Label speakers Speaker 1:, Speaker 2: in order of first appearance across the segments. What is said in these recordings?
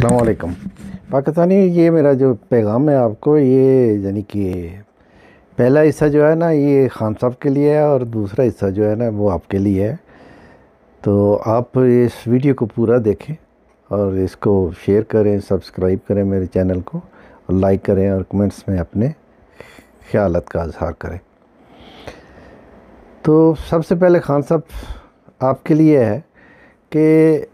Speaker 1: अस्सलाम वालेकुम। पाकिस्तानी, ये मेरा जो पैगाम है आपको, ये यानी कि पहला हिस्सा जो है ना, ये खान साहब के लिए है और दूसरा हिस्सा जो है ना वो आपके लिए है। तो आप इस वीडियो को पूरा देखें और इसको शेयर करें, सब्सक्राइब करें मेरे चैनल को, और लाइक करें और कमेंट्स में अपने ख्यालात का इजहार करें। तो सबसे पहले खान साहब आपके लिए है कि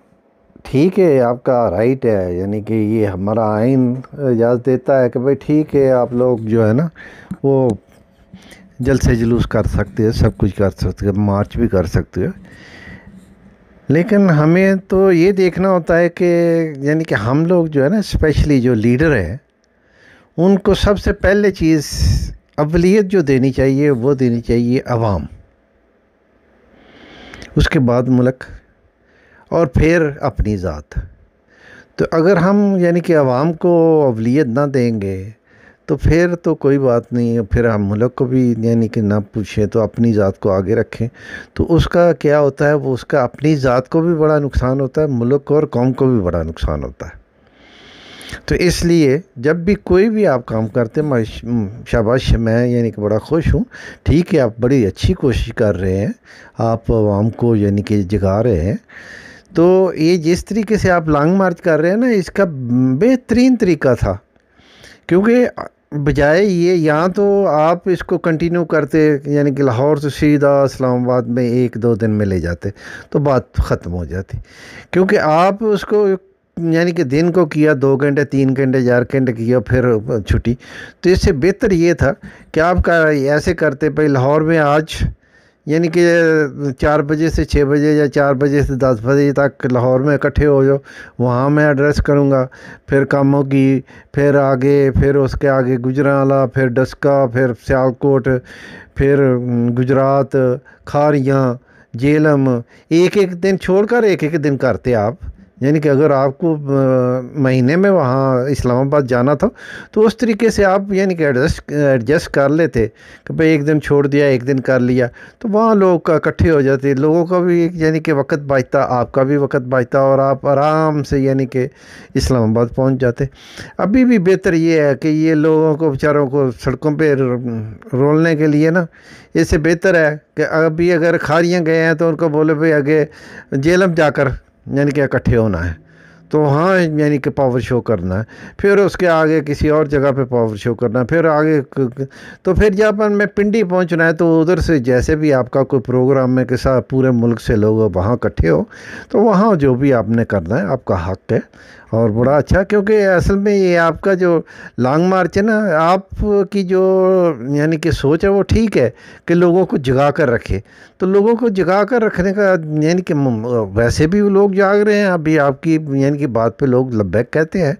Speaker 1: ठीक है, आपका राइट है, यानी कि ये हमारा आइन इजाज़त देता है कि भाई ठीक है, आप लोग जो है ना वो जल्द से जुलूस कर सकते हैं, सब कुछ कर सकते हैं, मार्च भी कर सकते हैं। लेकिन हमें तो ये देखना होता है कि यानी कि हम लोग जो है ना, स्पेशली जो लीडर हैं, उनको सबसे पहले चीज़ अवलियत जो देनी चाहिए वो देनी चाहिए अवाम, उसके बाद मुल्क, और फिर अपनी ज़ात। तो अगर हम यानी कि आवाम को अवलियत ना देंगे तो फिर तो कोई बात नहीं है, फिर हम मुल्क को भी यानी कि ना पूछें तो अपनी ज़ात को आगे रखें। तो उसका क्या होता है, वो उसका अपनी ज़ात को भी बड़ा नुकसान होता है, मुल्क को और कौम को भी बड़ा नुकसान होता है। तो इसलिए जब भी कोई भी आप काम करते हैं, शाबाश, मैं यानी कि बड़ा खुश हूँ। ठीक है, आप बड़ी अच्छी कोशिश कर रहे हैं, आप आवाम को यानी कि जगा रहे हैं। तो ये जिस तरीके से आप लॉन्ग मार्च कर रहे हैं ना, इसका बेहतरीन तरीका था, क्योंकि बजाय ये यहाँ तो आप इसको कंटिन्यू करते, यानी कि लाहौर से सीधा इस्लामाबाद में 1-2 दिन में ले जाते तो बात ख़त्म हो जाती। क्योंकि आप उसको यानी कि दिन को किया, 2 घंटे 3 घंटे 4 घंटे किया, फिर छुट्टी। तो इससे बेहतर ये था कि आप ऐसे करते, भाई लाहौर में आज यानी कि 4 बजे से 6 बजे या 4 बजे से 10 बजे तक लाहौर में इकट्ठे हो जाओ, वहाँ मैं एड्रेस करूँगा, फिर कामों की, फिर आगे, फिर उसके आगे गुजरांवाला, फिर डस्का, फिर सियालकोट, फिर गुजरात, खारियाँ, जेलम, एक एक दिन छोड़कर एक एक दिन करते आप। यानी कि अगर आपको महीने में वहाँ इस्लामाबाद जाना था तो उस तरीके से आप यानी कि एडजस्ट कर लेते कि भाई एक दिन छोड़ दिया, एक दिन कर लिया, तो वहाँ लोग इकट्ठे हो जाते, लोगों का भी यानी कि वक्त बचता, आपका भी वक्त बचता, और आप आराम से यानी कि इस्लामाबाद पहुँच जाते। अभी भी बेहतर ये है कि ये लोगों को बेचारों को सड़कों पे रोलने के लिए ना, इससे बेहतर है कि अभी अगर खारियाँ गए हैं तो उनको बोले भाई आगे जेलम जाकर यानी कि इकट्ठे होना है, तो वहाँ यानी कि पावर शो करना है, फिर उसके आगे किसी और जगह पे पावर शो करना है, फिर आगे तो फिर जब मैं पिंडी पहुँचना है तो उधर से जैसे भी आपका कोई प्रोग्राम में के साथ पूरे मुल्क से लोग वहाँ इकट्ठे हो, तो वहाँ जो भी आपने करना है आपका हक है, और बड़ा अच्छा। क्योंकि असल में ये आपका जो लॉन्ग मार्च है ना, आपकी जो यानी कि सोच है वो ठीक है कि लोगों को जगा कर रखे। तो लोगों को जगा कर रखने का यानी कि वैसे भी लोग जाग रहे हैं, अभी आपकी यानी कि बात पे लोग लब्बैक कहते हैं,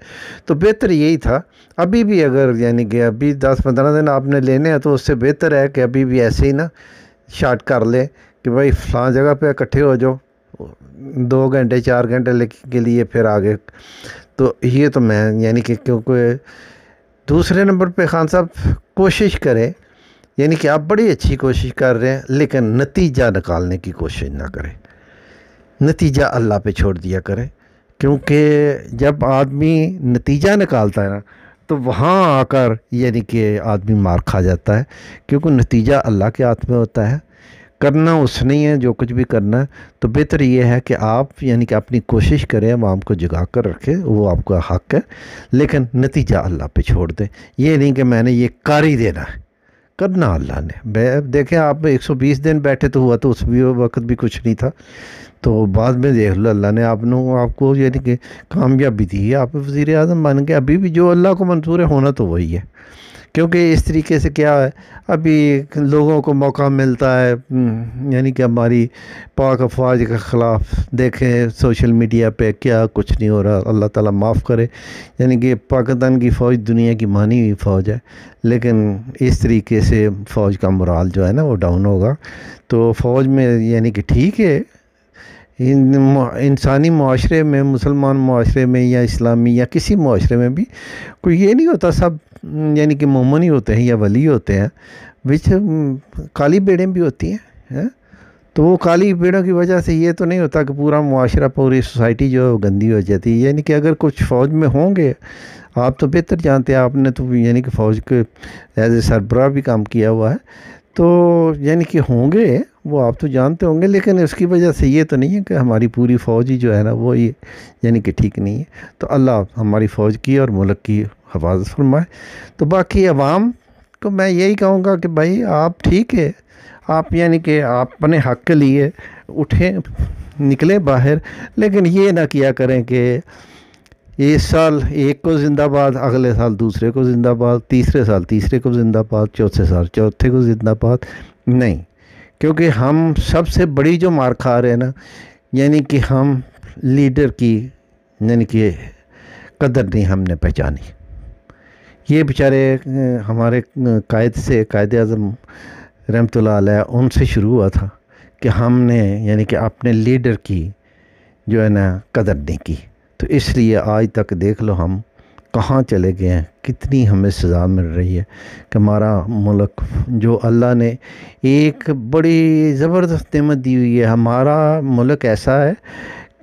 Speaker 1: तो बेहतर यही था। अभी भी अगर यानी कि अभी 10-15 दिन आपने लेने हैं तो उससे बेहतर है कि अभी भी ऐसे ही ना शार्ट कर ले कि भाई फ़लाँ जगह पे इकट्ठे हो जाओ 2 घंटे 4 घंटे के लिए, फिर आगे। तो ये तो मैं यानी कि क्योंकि दूसरे नंबर पे खान साहब कोशिश करें, यानी कि आप बड़ी अच्छी कोशिश कर रहे हैं, लेकिन नतीजा निकालने की कोशिश ना करें, नतीजा अल्लाह पे छोड़ दिया करें। क्योंकि जब आदमी नतीजा निकालता है ना, तो वहाँ आकर यानी कि आदमी मार खा जाता है, क्योंकि नतीजा अल्लाह के हाथ में होता है, करना उसने ही है जो कुछ भी करना है। तो बेहतर ये है कि आप यानी कि अपनी कोशिश करें, आवाम को जगा कर रखें, वो आपका हक है, लेकिन नतीजा अल्लाह पे छोड़ दें। ये नहीं कि मैंने ये कर ही देना है, करना अल्लाह ने। देखें, आप 120 दिन बैठे तो हुआ, तो उस भी वक्त भी कुछ नहीं था, तो बाद में देख लो अल्लाह ने आपको यानी कि कामयाबी दी है, आप वज़ीर आज़म बन गए। अभी भी जो अल्लाह को मंजूर है होना तो वही है। क्योंकि इस तरीके से क्या है, अभी लोगों को मौका मिलता है, यानी कि हमारी पाक अफवाज के ख़िलाफ़ देखें सोशल मीडिया पे क्या कुछ नहीं हो रहा, अल्लाह ताला माफ़ करे। यानी कि पाकिस्तान की फ़ौज दुनिया की मानी हुई फ़ौज है, लेकिन इस तरीके से फ़ौज का मोराल जो है ना वो डाउन होगा। तो फ़ौज में यानी कि ठीक है, इंसानी माशरे में, मुसलमान माशरे में या इस्लामी या किसी माशरे में भी कोई ये नहीं होता सब यानी कि मोमन ही होते हैं या वली होते हैं, विच काली बेड़ें भी होती हैं, हैं? तो वो काली पेड़ों की वजह से ये तो नहीं होता कि पूरा मुआशरा, पूरी सोसाइटी जो है वो गंदी हो जाती है। यानी कि अगर कुछ फ़ौज में होंगे, आप तो बेहतर जानते हैं, आपने तो यानी कि फ़ौज के एज ए सरबराह भी काम किया हुआ है, तो यानी कि होंगे वो, आप तो जानते होंगे। लेकिन उसकी वजह से ये तो नहीं है कि हमारी पूरी फ़ौज ही जो है ना वो ये यानी कि ठीक नहीं है। तो अल्लाह हमारी फ़ौज की और मुल्क की हिफाजत फरमाए। तो बाकी अवाम को मैं यही कहूँगा कि भाई आप ठीक है, आप यानी कि आप अपने हक़ के लिए उठें, निकलें बाहर, लेकिन ये ना किया करें कि इस साल एक को जिंदाबाद, अगले साल दूसरे को जिंदाबाद, तीसरे साल तीसरे को जिंदाबाद, चौथे साल चौथे को जिंदाबाद। नहीं, क्योंकि हम सबसे बड़ी जो मार खा रहे हैं ना, यानी कि हम लीडर की यानी कि कदर नहीं हमने पहचानी। ये बेचारे हमारे कायद आज़म रहमतुल्लाह अलैह उनसे शुरू हुआ था कि हमने यानी कि अपने लीडर की जो है ना कदर नहीं की। तो इसलिए आज तक देख लो हम कहाँ चले गए हैं, कितनी हमें सज़ा मिल रही है कि हमारा मुल्क जो अल्लाह ने एक बड़ी ज़बरदस्त नेमत दी हुई है। हमारा मुल्क ऐसा है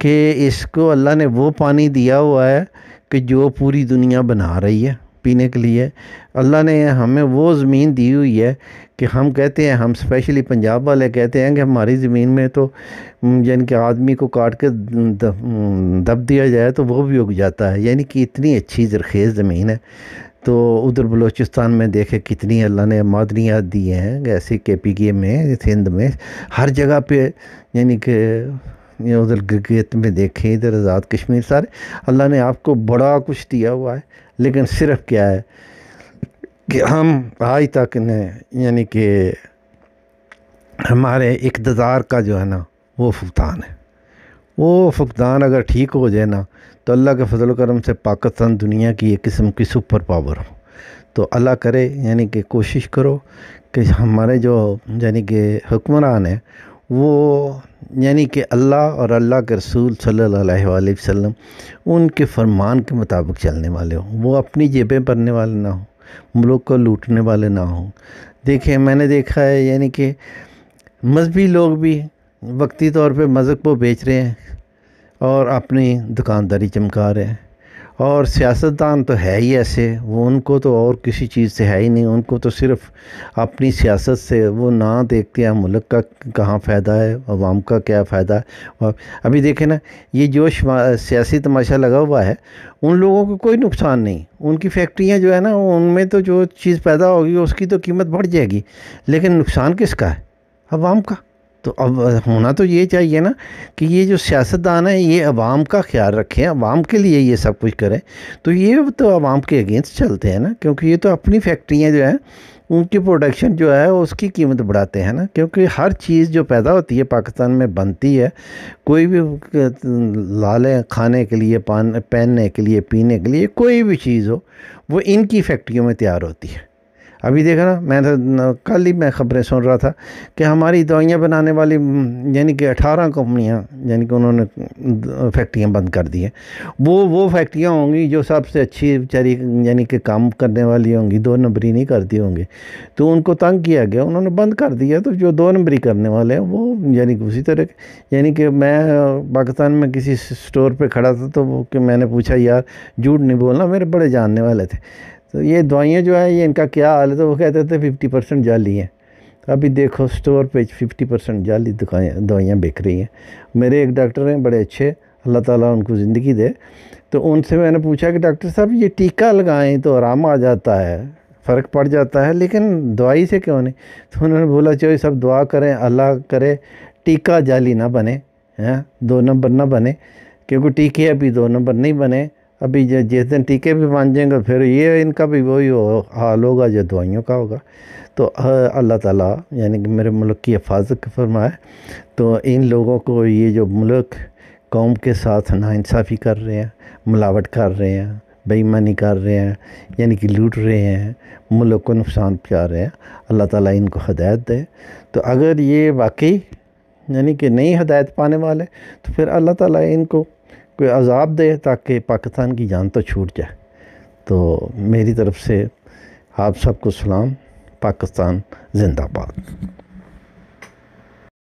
Speaker 1: कि इसको अल्लाह ने वो पानी दिया हुआ है कि जो पूरी दुनिया बना रही है पीने के लिए। अल्लाह ने हमें वो ज़मीन दी हुई है कि हम कहते हैं, हम स्पेशली पंजाब वाले कहते हैं कि हमारी ज़मीन में तो यानी कि आदमी को काट के दब दिया जाए तो वो भी उग जाता है। यानी कि इतनी अच्छी ज़रख़ेज़ ज़मीन है। तो उधर बलूचिस्तान में देखे कितनी अल्लाह ने मादनियात दी हैं, ऐसे KPK में, सिंध में, हर जगह पे यानी कि ये उधर गिलगित में देखें, इधर आज़ाद कश्मीर, सारे अल्लाह ने आपको बड़ा कुछ दिया हुआ है। लेकिन सिर्फ क्या है कि हम आज तक ने यानी कि हमारे इक़्तिदार का जो है ना वो फुकदान है। वो फुकदान अगर ठीक हो जाए ना तो अल्लाह के फजल करम से पाकिस्तान दुनिया की एक किस्म की सुपर पावर हो। तो अल्लाह करे यानी कि कोशिश करो कि हमारे जो यानी कि हुक्मरान है वो यानी कि अल्लाह और अल्लाह के रसूल सल्लल्लाहु अलैहि वसल्लम उनके फरमान के मुताबिक चलने वाले हों। वो अपनी जेबें भरने वाले ना हों, मुल्क को लूटने वाले ना हों। देखिए, मैंने देखा है यानी कि मजहबी लोग भी वक्ती तौर पे मज़हब को बेच रहे हैं और अपनी दुकानदारी चमका रहे हैं। और सियासतदान तो है ही ऐसे, वो उनको तो और किसी चीज़ से है ही नहीं, उनको तो सिर्फ अपनी सियासत से वो ना देखते हैं मुल्क का कहाँ फ़ायदा है, अवाम का क्या फ़ायदा है। और अभी देखें ना, ये जो सियासी तमाशा लगा हुआ है, उन लोगों को कोई नुकसान नहीं। उनकी फैक्ट्रियाँ जो है ना, उनमें तो जो चीज़ पैदा होगी उसकी तो कीमत बढ़ जाएगी, लेकिन नुकसान किसका है? अवाम का। तो अब होना तो ये चाहिए ना कि ये जो सियासतदान है ये अवाम का ख्याल रखें, अवाम के लिए ये सब कुछ करें। तो ये तो अवाम के अगेंस्ट चलते हैं ना, क्योंकि ये तो अपनी फैक्ट्रियाँ जो हैं उनकी प्रोडक्शन जो है उसकी कीमत बढ़ाते हैं ना। क्योंकि हर चीज़ जो पैदा होती है पाकिस्तान में बनती है, कोई भी लालें खाने के लिए, पहनने के लिए, पीने के लिए, कोई भी चीज़ हो वो इनकी फैक्ट्रियों में तैयार होती है। अभी देखा ना, मैं तो कल ही मैं ख़बरें सुन रहा था कि हमारी दवाइयाँ बनाने वाली यानी कि 18 कंपनियाँ यानी कि उन्होंने फैक्ट्रियाँ बंद कर दी हैं। वो फैक्ट्रियाँ होंगी जो सबसे अच्छी बेचारी यानी कि काम करने वाली होंगी, 2 नंबरी नहीं करती होंगी, तो उनको तंग किया गया, उन्होंने बंद कर दिया। तो जो 2 नंबरी करने वाले हैं वो यानी कि उसी तरह, यानी कि मैं पाकिस्तान में किसी स्टोर पर खड़ा था तो वो कि मैंने पूछा, यार झूठ नहीं बोलना, मेरे बड़े जानने वाले थे, तो ये दवाइयाँ जो है ये इनका क्या हाल है? तो वो कहते थे 50% जाली हैं। अभी देखो स्टोर पे 50% जाली दवाइयाँ बिक रही हैं। मेरे एक डॉक्टर हैं बड़े अच्छे, अल्लाह ताला उनको ज़िंदगी दे, तो उनसे मैंने पूछा कि डॉक्टर साहब ये टीका लगाएं तो आराम आ जाता है, फ़र्क पड़ जाता है, लेकिन दवाई से क्यों नहीं? तो उन्होंने बोला, चलो सब दुआ करें, अल्लाह करे टीका जाली ना बने, हैं 2 नंबर ना बने, क्योंकि टीके अभी 2 नंबर नहीं बने। अभी जिस दिन टीके भी बन जाएंगे फिर ये इनका भी वही हाल होगा जो दवाइयों का होगा। तो अल्लाह ताला यानी कि मेरे मुल्क की हिफाजत फरमाए। तो इन लोगों को, ये जो मुल्क कौम के साथ नाइंसाफ़ी कर रहे हैं, मिलावट कर रहे हैं, बेईमानी कर रहे हैं, यानी कि लूट रहे हैं, मुल्क को नुकसान पहुँचा रहे हैं, अल्लाह ताला इनको हिदायत दे। तो अगर ये वाकई यानी कि नहीं हिदायत पाने वाले तो फिर अल्लाह ताला इनको कोई अज़ाब दे ताकि पाकिस्तान की जान तो छूट जाए। तो मेरी तरफ़ से आप सबको सलाम। पाकिस्तान ज़िंदाबाद।